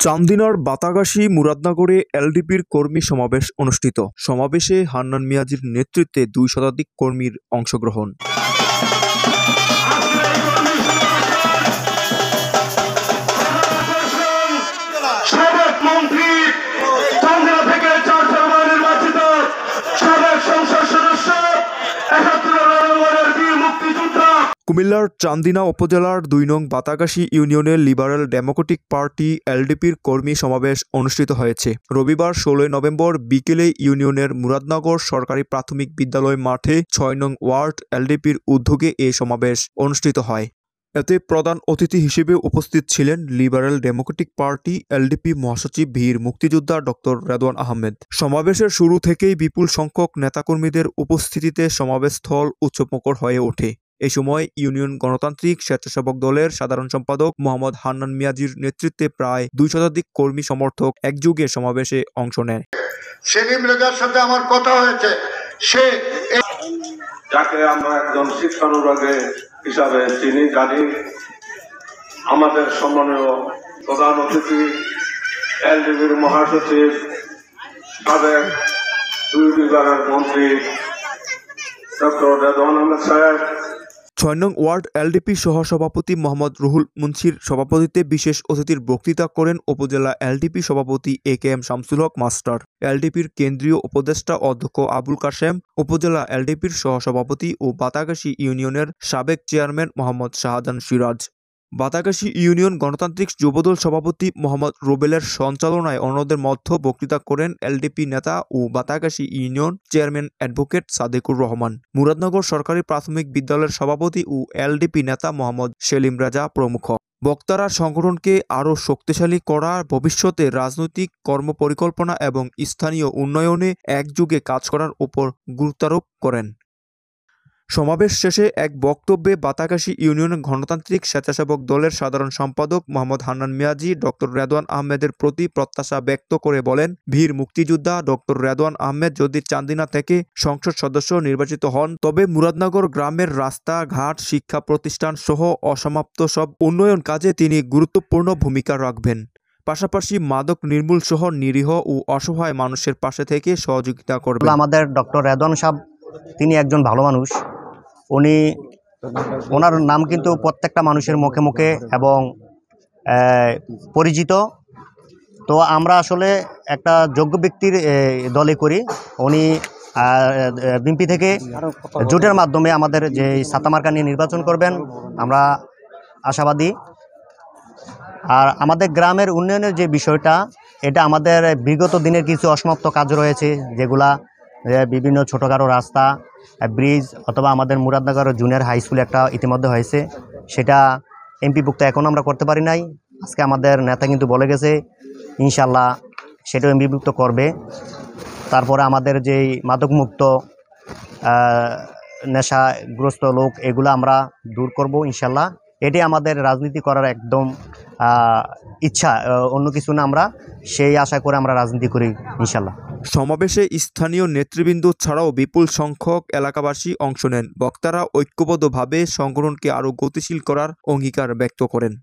চান্দিনার বাতাগাসী মুরাদনগরে এলডিপির কর্মী সমাবেশ অনুষ্ঠিত। সমাবেশে হান্নান মিয়াজির নেতৃত্বে 2 শতাধিক কর্মীর অংশগ্রহণ। কুমিল্লার চান্দিনা উপজেলার 2 নং বাতাগাসী ইউনিয়নের লিবারেল ডেমোক্রেটিক পার্টি এলডিপির কর্মী সমাবেশ অনুষ্ঠিত হয়েছে। রবিবার 16 নভেম্বর বিকেলে ইউনিয়নের মুরাদনগর সরকারি প্রাথমিক বিদ্যালয় মাঠে 6 নং ওয়ার্ড এলডিপির উদ্যোগে এই সমাবেশ অনুষ্ঠিত হয়। এতে প্রধান অতিথি হিসেবে উপস্থিত ছিলেন লিবারেল ডেমোক্রেটিক পার্টি এলডিপি মহাসচিব বীর মুক্তিযোদ্ধা ডক্টর রেদওয়ান আহমেদ। সমাবেশের শুরু থেকেই বিপুল সংখ্যক নেতাকর্মীদের উপস্থিতিতে সমাবেশস্থল উৎসবমুখর হয়ে ওঠে। এ সময় ইউনিয়ন গণতান্ত্রিক স্বেচ্ছাসেবক দলের সাধারণ সম্পাদক মোহাম্মদ হান্নান মিয়াজির নেতৃত্বে প্রায় 2 শতাধিক কর্মী সমর্থক একযোগে সমাবেশে অংশ নেয়। সেলিম রেজার সাথে আমার কথা হয়েছে, যাকে আমরা একজন শিক্ষানুরাগী হিসাবে চিনি জানি, আমাদের সম্মানীয় প্রধান অতিথি এলডিপির মহাসচিব, সাবেক 2 বিভাগের মন্ত্রী ডক্টর রেদওয়ান আহমেদ সাহেব, 6 নং ওয়ার্ড এলডিপি সহসভাপতি মোহাম্মদ রুহুল মুন্সির সভাপতিত্বে বিশেষ অতিথির বক্তৃতা করেন উপজেলা এলডিপি সভাপতি AKM শামসুল হক মাস্টার, এলডিপির কেন্দ্রীয় উপদেষ্টা অধ্যক্ষ আবুল কাশেম, উপজেলা এলডিপির সহসভাপতি ও বাতাগাসী ইউনিয়নের সাবেক চেয়ারম্যান মোহাম্মদ শাহজাহান সিরাজ। বাতাগাসী ইউনিয়ন গণতান্ত্রিক যুবদল সভাপতি মোহাম্মদ রুবেলের সঞ্চালনায় অন্যদের মধ্যে বক্তৃতা করেন এলডিপি নেতা ও Batagasi union chairman advocate Sadekur Rahman, Muradnagar সরকারি প্রাথমিক বিদ্যালয়ের সভাপতি ও এলডিপি নেতা মোহাম্মদ সেলিম রাজা প্রমুখ। বক্তারা সংগঠনকে আরও শক্তিশালী করা, ভবিষ্যতে রাজনৈতিক কর্মপরিকল্পনা এবং স্থানীয় উন্নয়নে একযোগে কাজ করার উপর গুরুত্বারোপ করেন। সমাবেশ শেষে এক বক্তব্যে বাতাগাসী ইউনিয়ন গণতান্ত্রিক স্বেচ্ছাসেবক দলের সাধারণ সম্পাদক মোহাম্মদ হান্নান মিয়াজি ডক্টর রেদওয়ান আহমেদের প্রতি প্রত্যাশা ব্যক্ত করে বলেন, বীর মুক্তিযোদ্ধা ডক্টর রেদওয়ান আহমেদ যদি চান্দিনা থেকে সংসদ সদস্য নির্বাচিত হন, তবে মুরাদনগর গ্রামের রাস্তা ঘাট, শিক্ষা প্রতিষ্ঠান সহ অসমাপ্ত সব উন্নয়ন কাজে তিনি গুরুত্বপূর্ণ ভূমিকা রাখবেন। পাশাপাশি মাদক নির্মূল সহ নিরীহ ও অসহায় মানুষের পাশে থেকে সহযোগিতা করবেন। আমাদের ডক্টর রেদওয়ান সাহেব তিনি একজন ভালো মানুষ। ওনার নাম কিন্তু প্রত্যেকটা মানুষের মুখে মুখে এবং পরিচিত। তো আমরা আসলে একটা যোগ্য ব্যক্তির দলে করি। উনি বিএনপি থেকে জোটের মাধ্যমে আমাদের যে ছাতামার্কা নিয়ে নির্বাচন করবেন, আমরা আশাবাদী। আর আমাদের গ্রামের উন্নয়নের যে বিষয়টা, এটা আমাদের বিগত দিনের কিছু অসমাপ্ত কাজ রয়েছে, যেগুলা বিভিন্ন ছোটোখাটো রাস্তা, ব্রিজ অথবা আমাদের মুরাদনগর জুনিয়র হাই স্কুল একটা ইতিমধ্যে হয়েছে, সেটা এমপিভুক্ত এখনও আমরা করতে পারি নাই। আজকে আমাদের নেতা কিন্তু বলে গেছে ইনশাল্লাহ সেটাও এমপিভুক্ত করবে। তারপরে আমাদের যেই মাদকমুক্ত নেশাগ্রস্ত লোক, এগুলো আমরা দূর করব ইনশাল্লাহ। এটি আমাদের রাজনীতি করার একদম ইচ্ছা, অন্য কিছু না। আমরা সেই আশা করে আমরা রাজনীতি করি ইনশাল্লাহ। সমাবেশে স্থানীয় নেতৃবৃন্দ ছাড়াও বিপুল সংখ্যক এলাকাবাসী অংশ নেন। বক্তারা ঐক্যবদ্ধভাবে সংগঠনকে আরও গতিশীল করার অঙ্গীকার ব্যক্ত করেন।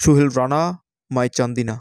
সুহেল রানা, মাই চান্দিনা।